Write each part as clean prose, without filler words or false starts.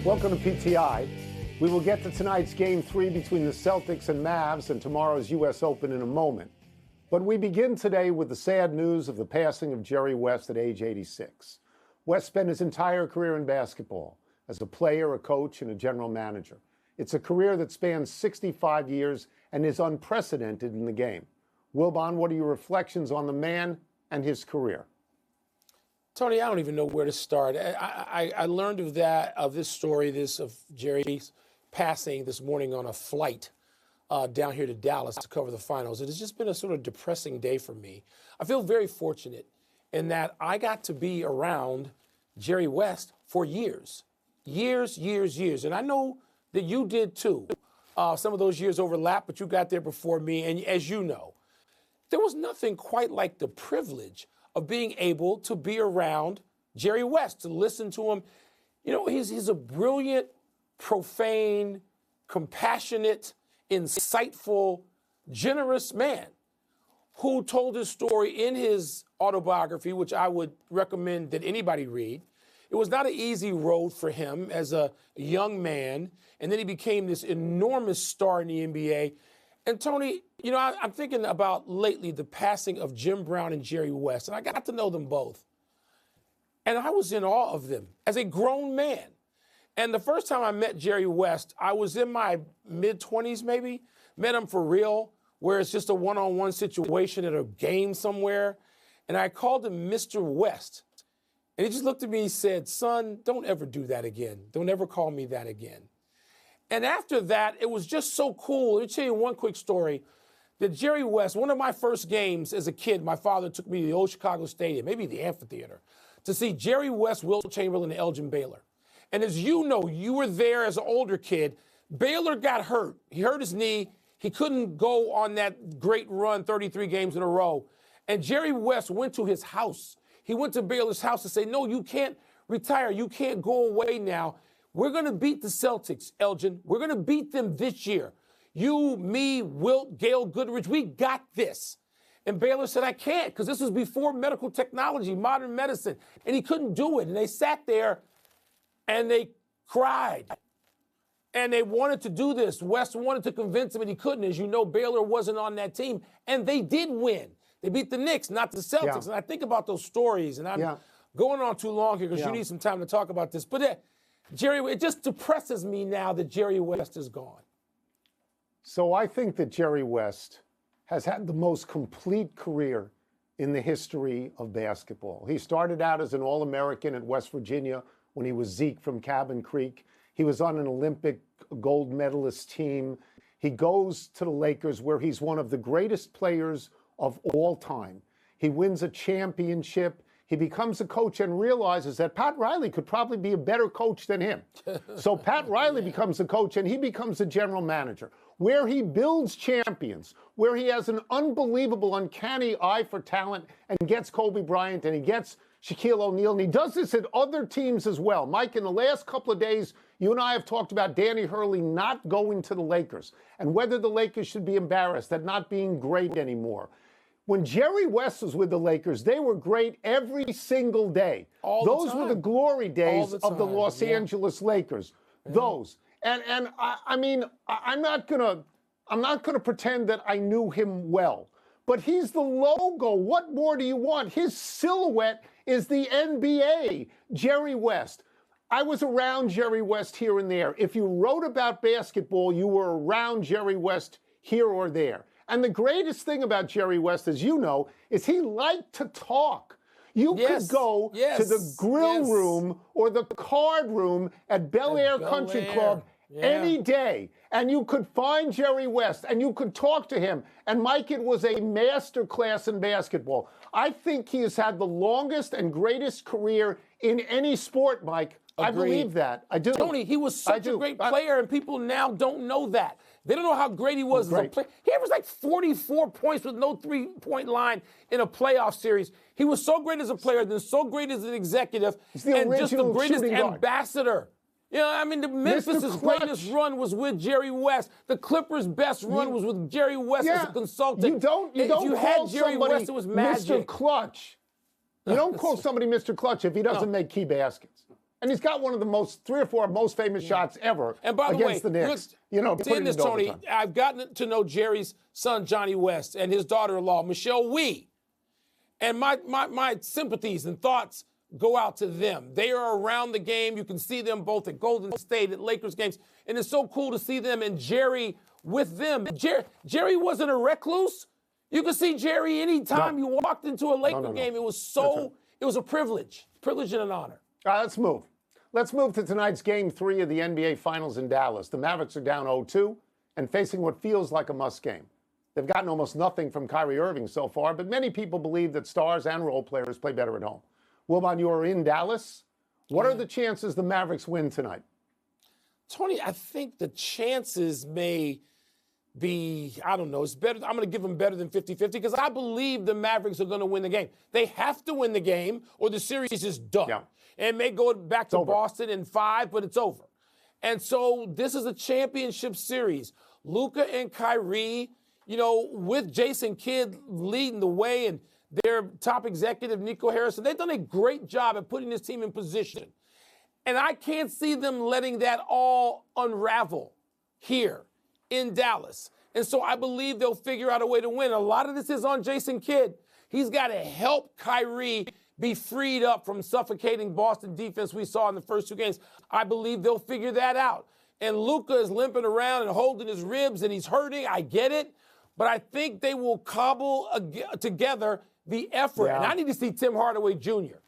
Welcome to PTI. We will get to tonight's Game 3 between the Celtics and Mavs and tomorrow's U.S. Open in a moment. But we begin today with the sad news of the passing of Jerry West at age 86. West spent his entire career in basketball as a player, a coach, and a general manager. It's a career that spans 65 years and is unprecedented in the game. Wilbon, what are your reflections on the man and his career? Tony, I don't even know where to start. I learned of this story, of Jerry's passing this morning on a flight down here to Dallas to cover the finals. It has just been a sort of depressing day for me. I feel very fortunate in that I got to be around Jerry West for years. And I know that you did too. Some of those years overlap, but you got there before me. And as you know, there was nothing quite like the privilege of being able to be around Jerry West, to listen to him. You know, he's a brilliant, profane, compassionate, insightful, generous man who told his story in his autobiography, which I would recommend that anybody read. It was not an easy road for him as a young man, and then he became this enormous star in the NBA. And Tony, you know, I'm thinking about lately the passing of Jim Brown and Jerry West, and I got to know them both. And I was in awe of them as a grown man. And the first time I met Jerry West, I was in my mid-20s maybe, met him for real, where it's just a one-on-one situation at a game somewhere. And I called him Mr. West. And he just looked at me and said, "Son, don't ever do that again. Don't ever call me that again." And after that, it was just so cool. Let me tell you one quick story. That Jerry West, one of my first games as a kid, my father took me to the old Chicago Stadium, maybe the amphitheater, to see Jerry West, Wilt Chamberlain, and Elgin Baylor. And as you know, you were there as an older kid. Baylor got hurt. He hurt his knee. He couldn't go on that great run, 33 games in a row. And Jerry West went to his house. He went to Baylor's house to say, "No, you can't retire. You can't go away now. We're going to beat the Celtics, Elgin. We're going to beat them this year. You, me, Wilt, Gail Goodrich, we got this." And Baylor said, "I can't," because this was before medical technology, modern medicine. And he couldn't do it. And they sat there and they cried. And they wanted to do this. West wanted to convince him, and he couldn't. As you know, Baylor wasn't on that team. And they did win. They beat the Knicks, not the Celtics. Yeah. And I think about those stories. And I'm going on too long here because you need some time to talk about this. But Jerry, it just depresses me now that Jerry West is gone. So I think that Jerry West has had the most complete career in the history of basketball. He started out as an All-American at West Virginia when he was Zeke from Cabin Creek. He was on an Olympic gold medalist team. He goes to the Lakers, where he's one of the greatest players of all time. He wins a championship. He becomes a coach and realizes that Pat Riley could probably be a better coach than him. So Pat Riley becomes the coach, and he becomes the general manager, where he builds champions, where he has an unbelievable, uncanny eye for talent and gets Kobe Bryant and he gets Shaquille O'Neal. And he does this at other teams as well. Mike, in the last couple of days, you and I have talked about Danny Hurley not going to the Lakers and whether the Lakers should be embarrassed at not being great anymore. When Jerry West was with the Lakers, they were great every single day. Those were the glory days of the Los Angeles Lakers. Those. And I mean, I'm not gonna pretend that I knew him well. But he's the logo. What more do you want? His silhouette is the NBA. Jerry West. I was around Jerry West here and there. If you wrote about basketball, you were around Jerry West here or there. And the greatest thing about Jerry West, as you know, is he liked to talk. You could go to the grill room or the card room at Bel Air Country Club any day, and you could find Jerry West, and you could talk to him. And, Mike, it was a master class in basketball. I think he has had the longest and greatest career in any sport, Mike. Agreed. I believe that. I do. Tony, he was such a great player, and people now don't know that. They don't know how great he was as a player. He averaged like 44 points with no three-point line in a playoff series. He was so great as a player, then so great as an executive, and just the greatest ambassador. You know, I mean, the Memphis' greatest run was with Jerry West. The Clippers' best run was with Jerry West as a consultant. You don't call Jerry West, it was magic. Mr. Clutch. You don't call somebody Mr. Clutch if he doesn't make key baskets. And he's got one of the most, 3 or 4 most famous shots ever And by the against way, the Knicks. You know, saying this, Tony, I've gotten to know Jerry's son, Johnny West, and his daughter-in-law, Michelle Wee. And my sympathies and thoughts go out to them. They are around the game. You can see them both at Golden State, at Lakers games. And it's so cool to see them and Jerry with them. Jerry wasn't a recluse. You could see Jerry anytime you walked into a Laker game. It was it was a privilege and an honor. All right, let's move. Let's move to tonight's Game 3 of the NBA Finals in Dallas. The Mavericks are down 0-2 and facing what feels like a must game. They've gotten almost nothing from Kyrie Irving so far, but many people believe that stars and role players play better at home. Wilbon, you're in Dallas. What are the chances the Mavericks win tonight? Tony, I think the chances may be, I don't know, it's better. I'm going to give them better than 50-50 because I believe the Mavericks are going to win the game. They have to win the game or the series is done. Yeah. And it may go back to Boston in 5, but it's over. And so this is a championship series. Luka and Kyrie, you know, with Jason Kidd leading the way and their top executive, Nico Harrison, they've done a great job at putting this team in position. And I can't see them letting that all unravel here in Dallas. And so I believe they'll figure out a way to win. A lot of this is on Jason Kidd. He's got to help Kyrie be freed up from suffocating Boston defense we saw in the first 2 games. I believe they'll figure that out. And Luka is limping around and holding his ribs and he's hurting. I get it. But I think they will cobble together the effort. Yeah. And I need to see Tim Hardaway Jr.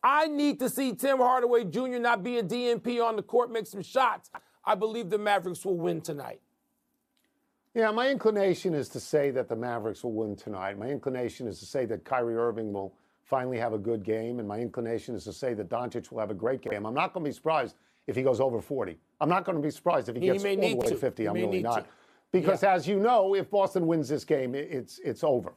I need to see Tim Hardaway Jr. not be a DNP on the court, make some shots. I believe the Mavericks will win tonight. Yeah, my inclination is to say that the Mavericks will win tonight. My inclination is to say that Kyrie Irving will finally have a good game, and my inclination is to say that Doncic will have a great game. I'm not going to be surprised if he goes over 40. I'm not going to be surprised if he gets all the way to 50. I'm really not. Because as you know, if Boston wins this game, it's over.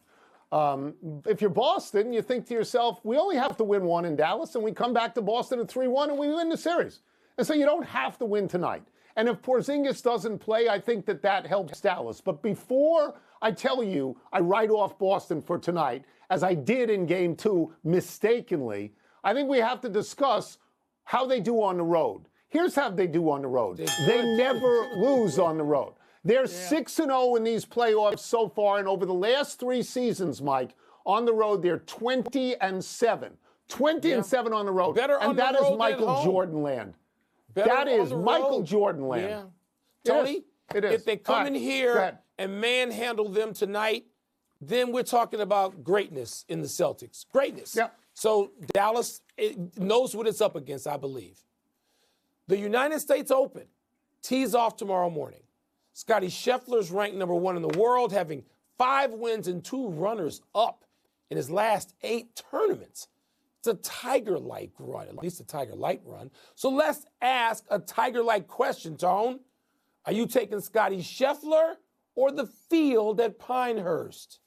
If you're Boston, you think to yourself, we only have to win 1 in Dallas, and we come back to Boston at 3-1, and we win the series. And so you don't have to win tonight. And if Porzingis doesn't play, I think that helps Dallas. But before I tell you I write off Boston for tonight, as I did in Game 2 mistakenly, I think we have to discuss how they do on the road. Here's how they do on the road. They never lose on the road. They're 6-0 in these playoffs so far, and over the last 3 seasons, Mike, on the road, they're 20-7. 20-7 on the road. And that is Michael Jordan land. That is Michael Jordan land. Yeah. Tony, it is. If they come in here and manhandle them tonight, then we're talking about greatness in the Celtics. Greatness. Yeah. So Dallas knows what it's up against, I believe. The United States Open tees off tomorrow morning. Scottie Scheffler's ranked number 1 in the world, having 5 wins and 2 runners-up in his last 8 tournaments. It's a Tiger-like run, at least a Tiger-like run. So let's ask a Tiger-like question, Tone. Are you taking Scottie Scheffler or the field at Pinehurst?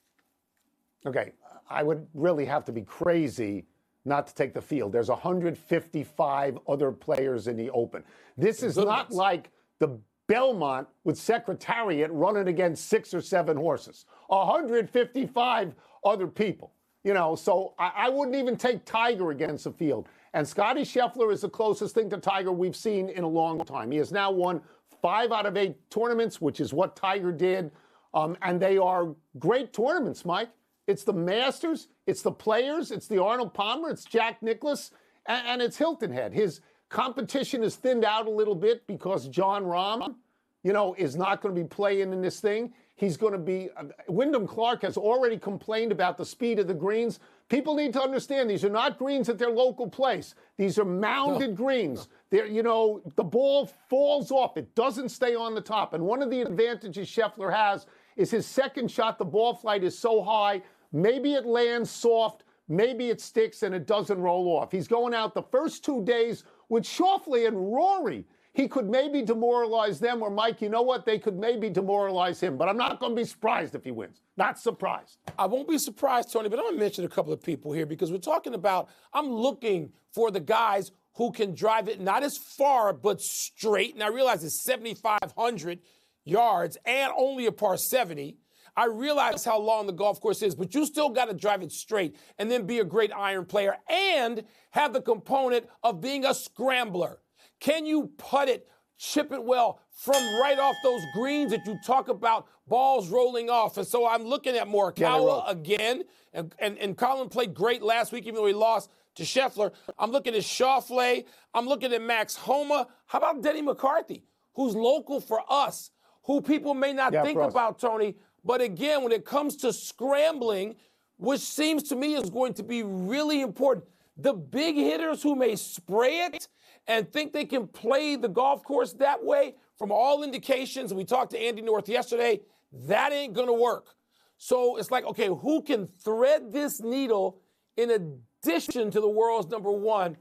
Okay, I would really have to be crazy not to take the field. There's 155 other players in the Open. This is not like the Belmont with Secretariat running against 6 or 7 horses. 155 other people. You know, so I wouldn't even take Tiger against the field. And Scottie Scheffler is the closest thing to Tiger we've seen in a long time. He has now won 5 out of 8 tournaments, which is what Tiger did. And they are great tournaments, Mike. It's the Masters, it's the Players, it's the Arnold Palmer, it's Jack Nicklaus, and it's Hilton Head. His competition is thinned out a little bit because John Rahm, you know, is not going to be playing in this thing. He's going to be, Wyndham Clark has already complained about the speed of the greens. People need to understand these are not greens at their local place. These are mounded greens. They're, you know, the ball falls off. It doesn't stay on the top. And one of the advantages Scheffler has is his second shot, the ball flight is so high, maybe it lands soft, maybe it sticks and it doesn't roll off. He's going out the first 2 days with Schauffele and Rory. He could maybe demoralize them, or Mike, you know what? They could maybe demoralize him. But I'm not going to be surprised if he wins. Not surprised. I won't be surprised, Tony, but I'm going to mention a couple of people here because we're talking about, I'm looking for the guys who can drive it not as far, but straight. And I realize it's 7,500 yards and only a par 70. I realize how long the golf course is, but you still got to drive it straight and then be a great iron player and have the component of being a scrambler. Can you putt it, chip it well from right off those greens that you talk about, balls rolling off? And so I'm looking at Morikawa again, and Colin played great last week, even though he lost to Scheffler. I'm looking at Schauffele. I'm looking at Max Homa. How about Denny McCarthy, who's local for us, who people may not think about, Tony? But again, when it comes to scrambling, which seems to me is going to be really important, the big hitters who may spray it and think they can play the golf course that way, from all indications, and we talked to Andy North yesterday, that ain't going to work. So it's like, okay, who can thread this needle in addition to the world's number one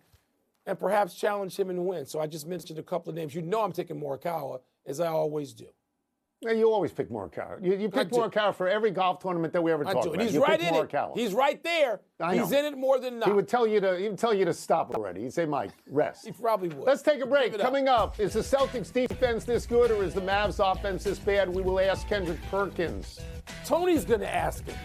and perhaps challenge him and win? So I just mentioned a couple of names. You know I'm taking Morikawa, as I always do. Yeah, you always pick Morikawa. You pick Morikawa for every golf tournament that we ever talk about. He's right in it. He's right there. He's in it more than not. He would tell you to stop already. He'd say, Mike, rest. He probably would. Let's take a break. Coming up, is the Celtics defense this good or is the Mavs offense this bad? We will ask Kendrick Perkins. Tony's going to ask him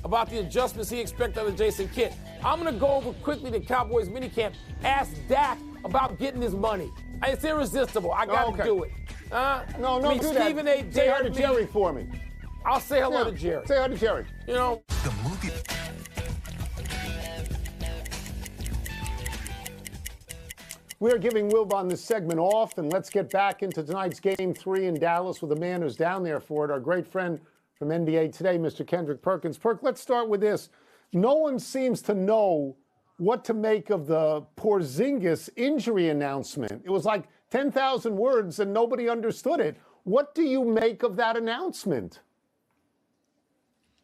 about the adjustments he expects out of Jason Kidd. I'm going to go over quickly to Cowboys minicamp. Ask Dak about getting his money. It's irresistible. I got to do it. No, do Stephen that. A. Say hi to Jerry for me. I'll say hello to Jerry. Say hi to Jerry. You know. The movie. We are giving Wilbon this segment off, and let's get back into tonight's Game 3 in Dallas with a man who's down there for it, our great friend from NBA Today, Mr. Kendrick Perkins. Perk, let's start with this. No one seems to know what to make of the Porzingis injury announcement. It was like 10,000 words and nobody understood it. What do you make of that announcement?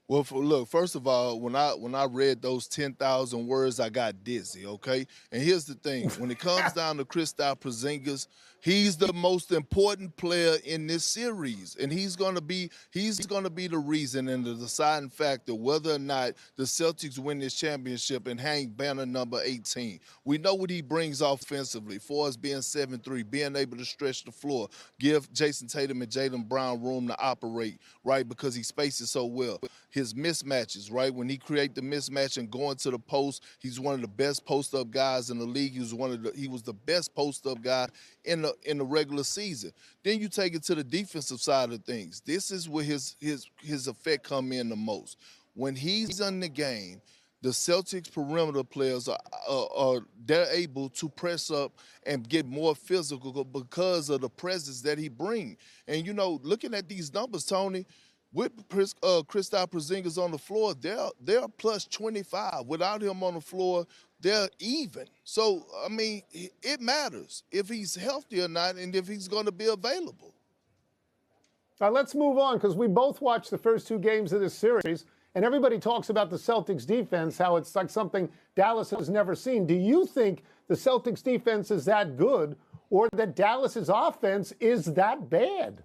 Well, look, first of all, when I read those 10,000 words, I got dizzy, okay? And here's the thing. When it comes down to Kristaps Porzingis, he's the most important player in this series, and he's going to be the reason and the deciding factor whether or not the Celtics win this championship and hang banner number 18. We know what he brings offensively, for us being 7'3", being able to stretch the floor, give Jason Tatum and Jaylen Brown room to operate, right, because he spaces so well. His mismatches, right? When he create the mismatch and going to the post, he's one of the best post-up guys in the league. He was the best post-up guy in the regular season. Then you take it to the defensive side of things. This is where his effect come in the most. When he's in the game, the Celtics perimeter players they're able to press up and get more physical because of the presence that he brings. And you know, looking at these numbers, Tony, with Kristaps Porzingis on the floor, they're plus 25. Without him on the floor, they're even. So, I mean, it matters if he's healthy or not and if he's going to be available. All right, let's move on because we both watched the first two games of this series, and everybody talks about the Celtics defense, how it's like something Dallas has never seen. Do you think the Celtics defense is that good or that Dallas's offense is that bad?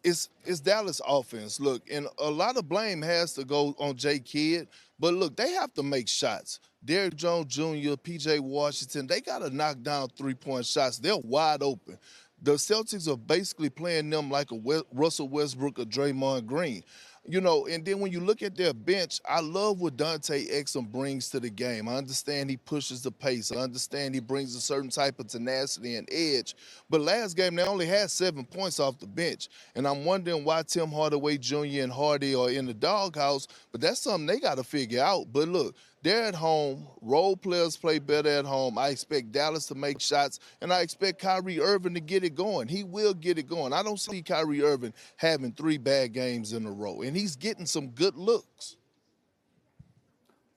It's Dallas offense. Look, and a lot of blame has to go on Jay Kidd, but look, they have to make shots. Derrick Jones Jr., P.J. Washington, they got to knock down three-point shots. They're wide open. The Celtics are basically playing them like a Russell Westbrook or Draymond Green. You know, and then when you look at their bench, I love what Dante Exum brings to the game. I understand he pushes the pace. I understand he brings a certain type of tenacity and edge. But last game, they only had 7 points off the bench. And I'm wondering why Tim Hardaway Jr. and Hardy are in the doghouse. But that's something they got to figure out. But look, they're at home. Role players play better at home. I expect Dallas to make shots, and I expect Kyrie Irving to get it going. He will get it going. I don't see Kyrie Irving having 3 bad games in a row, and he's getting some good looks.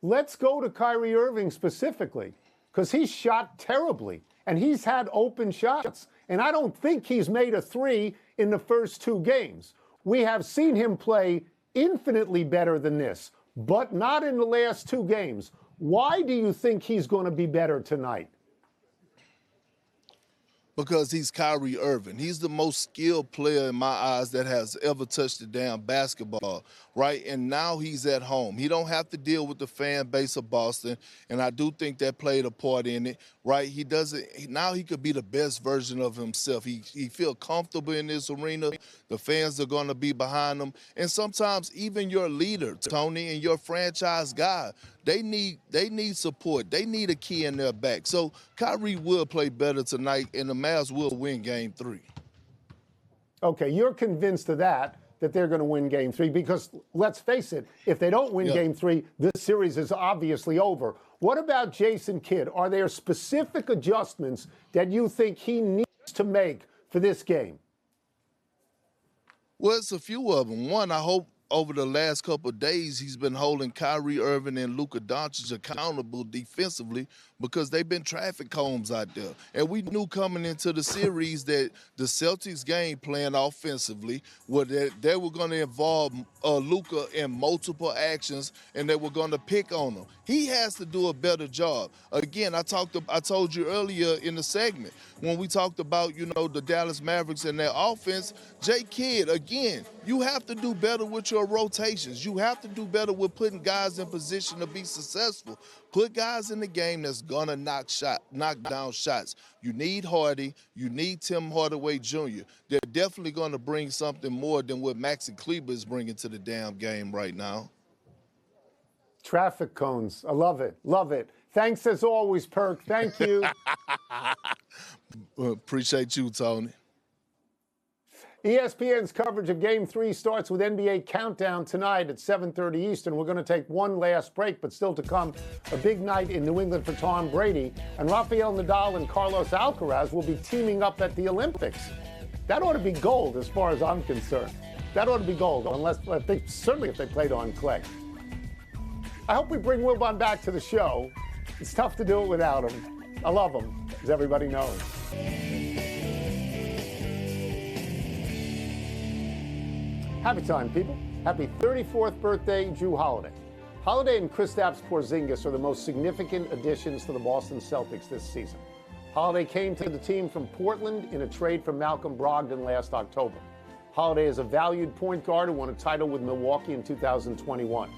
Let's go to Kyrie Irving specifically because he's shot terribly, and he's had open shots, and I don't think he's made a 3 in the first 2 games. We have seen him play infinitely better than this, but not in the last 2 games. Why do you think he's going to be better tonight? because he's Kyrie Irving. He's the most skilled player in my eyes that has ever touched the damn basketball, right? And now he's at home. He don't have to deal with the fan base of Boston, and I do think that played a part in it, right? Now he could be the best version of himself. He feel comfortable in this arena. The fans are going to be behind him. And sometimes even your leader, Tony, and your franchise guy, they need support. They need a key in their back. So Kyrie will play better tonight, and the Mavs will win Game 3. Okay, you're convinced of that they're going to win Game 3, because let's face it, if they don't win Game 3, this series is obviously over. What about Jason Kidd? Are there specific adjustments that you think he needs to make for this game? Well, it's a few of them. One, I hope over the last couple of days he's been holding Kyrie Irving and Luka Doncic accountable defensively, because they've been traffic cones out there. And we knew coming into the series that the Celtics game plan offensively, they were going to involve Luka in multiple actions, and they were going to pick on him. He has to do a better job. Again, I told you earlier in the segment when we talked about, the Dallas Mavericks and their offense, Jay Kidd, again, you have to do better with your rotations. You have to do better with putting guys in position to be successful. Put guys in the game that's gonna knock down shots. You need Hardy. You need Tim Hardaway Jr. They're definitely gonna bring something more than what Maxi Kleber is bringing to the damn game right now. Traffic cones. I love it. Love it. Thanks as always, Perk. Thank you. Appreciate you, Tony. ESPN's coverage of Game 3 starts with NBA Countdown tonight at 7:30 Eastern. We're going to take one last break, but still to come, a big night in New England for Tom Brady. And Rafael Nadal and Carlos Alcaraz will be teaming up at the Olympics. That ought to be gold as far as I'm concerned. That ought to be gold, certainly if they played on clay. I hope we bring Wilbon back to the show. It's tough to do it without him. I love him, as everybody knows. Happy time, people. Happy 34th birthday, Drew Holiday. Holiday and Kristaps Porzingis are the most significant additions to the Boston Celtics this season. Holiday came to the team from Portland in a trade from Malcolm Brogdon last October. Holiday is a valued point guard who won a title with Milwaukee in 2021.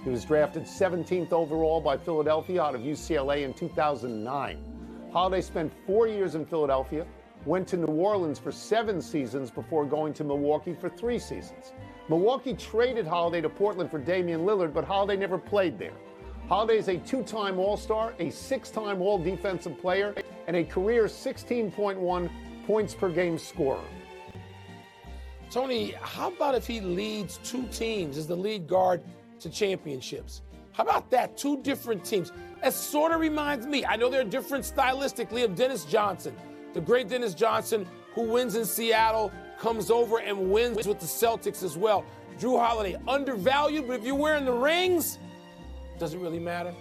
He was drafted 17th overall by Philadelphia out of UCLA in 2009. Holiday spent 4 years in Philadelphia, went to New Orleans for 7 seasons before going to Milwaukee for 3 seasons. Milwaukee traded Holiday to Portland for Damian Lillard, but Holiday never played there. Holiday is a 2-time All-Star, a 6-time All-Defensive Player, and a career 16.1 points per game scorer. Tony, how about if he leads 2 teams as the lead guard to championships? How about that? 2 different teams. It sort of reminds me, I know they're different stylistically, of Dennis Johnson. The great Dennis Johnson, who wins in Seattle, comes over and wins with the Celtics as well. Drew Holiday, undervalued, but if you're wearing the rings, doesn't really matter.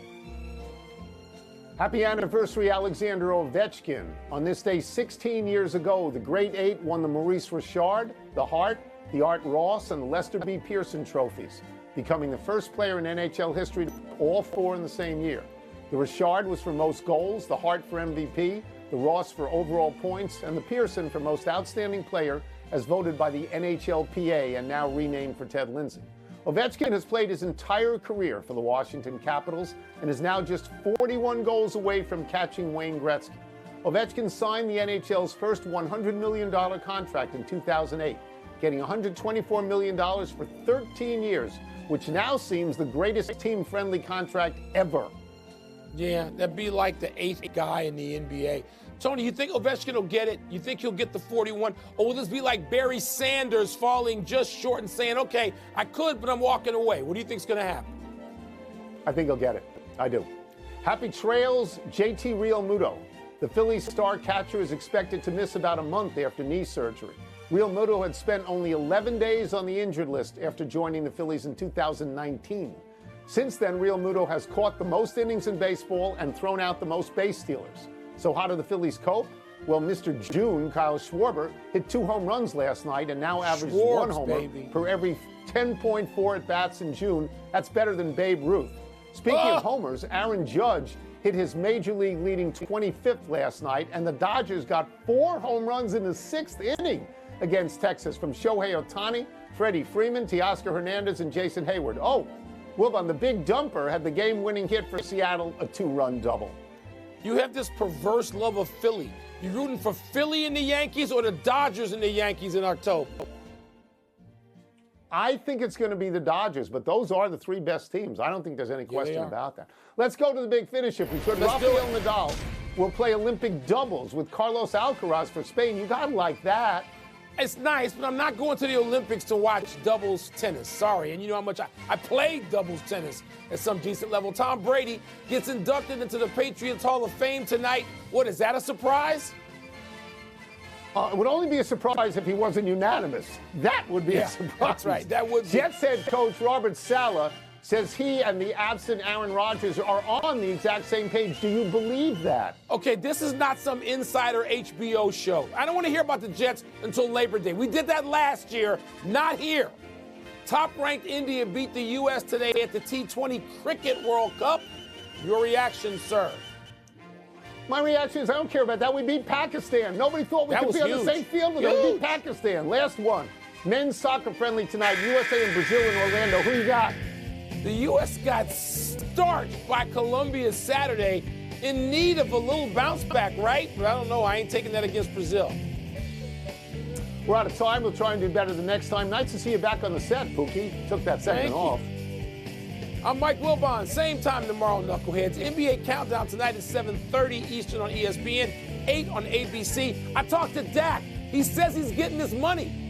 Happy anniversary, Alexander Ovechkin. On this day 16 years ago, the Great Eight won the Maurice Richard, the Hart, the Art Ross, and the Lester B. Pearson trophies, becoming the first player in NHL history to put all 4 in the same year. The Richard was for most goals, the Hart for MVP, the Ross for overall points, and the Pearson for most outstanding player, as voted by the NHLPA and now renamed for Ted Lindsay. Ovechkin has played his entire career for the Washington Capitals and is now just 41 goals away from catching Wayne Gretzky. Ovechkin signed the NHL's first $100 million contract in 2008, getting $124 million for 13 years, which now seems the greatest team-friendly contract ever. Yeah, that'd be like the 8th guy in the NBA. Tony, you think Ovechkin will get it? You think he'll get the 41? Or will this be like Barry Sanders falling just short and saying, okay, I could, but I'm walking away? What do you think's going to happen? I think he'll get it. I do. Happy trails, JT Realmuto. The Phillies star catcher is expected to miss about a month after knee surgery. Realmuto had spent only 11 days on the injured list after joining the Phillies in 2019. Since then, Realmuto has caught the most innings in baseball and thrown out the most base stealers. So how do the Phillies cope? Well, Mr. June, Kyle Schwarber, hit 2 home runs last night and now averages 1 homer per every 10.4 at-bats in June. That's better than Babe Ruth. Speaking of homers, Aaron Judge hit his major league leading 25th last night, and the Dodgers got 4 home runs in the 6th inning against Texas from Shohei Ohtani, Freddie Freeman, Teoscar Hernandez, and Jason Hayward. Oh, Wilbon, the big dumper had the game-winning hit for Seattle, a 2-run double. You have this perverse love of Philly. You rooting for Philly and the Yankees or the Dodgers and the Yankees in October? I think it's going to be the Dodgers, but those are the 3 best teams. I don't think there's any question about that. Let's go to the big finish if we could. Rafael Nadal will play Olympic doubles with Carlos Alcaraz for Spain. You got to like that. It's nice, but I'm not going to the Olympics to watch doubles tennis. Sorry. And you know how much I played doubles tennis at some decent level. Tom Brady gets inducted into the Patriots Hall of Fame tonight. What, is that a surprise? It would only be a surprise if he wasn't unanimous. That would be a surprise. That's right. That would be. Jets head coach Robert Saleh says he and the absent Aaron Rodgers are on the exact same page. Do you believe that? Okay, this is not some insider HBO show. I don't want to hear about the Jets until Labor Day. We did that last year, not here. Top-ranked India beat the U.S. today at the T20 Cricket World Cup. Your reaction, sir? My reaction is I don't care about that. We beat Pakistan. Nobody thought we could be on the same field with them. We beat Pakistan. Last one. Men's soccer friendly tonight. USA and Brazil in Orlando. Who you got? The U.S. got starched by Colombia Saturday, in need of a little bounce back, right? But I don't know. I ain't taking that against Brazil. We're out of time. We'll try and do better the next time. Nice to see you back on the set, Pookie. Took that segment off. I'm Mike Wilbon. Same time tomorrow, Knuckleheads. NBA Countdown tonight at 7:30 Eastern on ESPN, 8 on ABC. I talked to Dak. He says he's getting his money.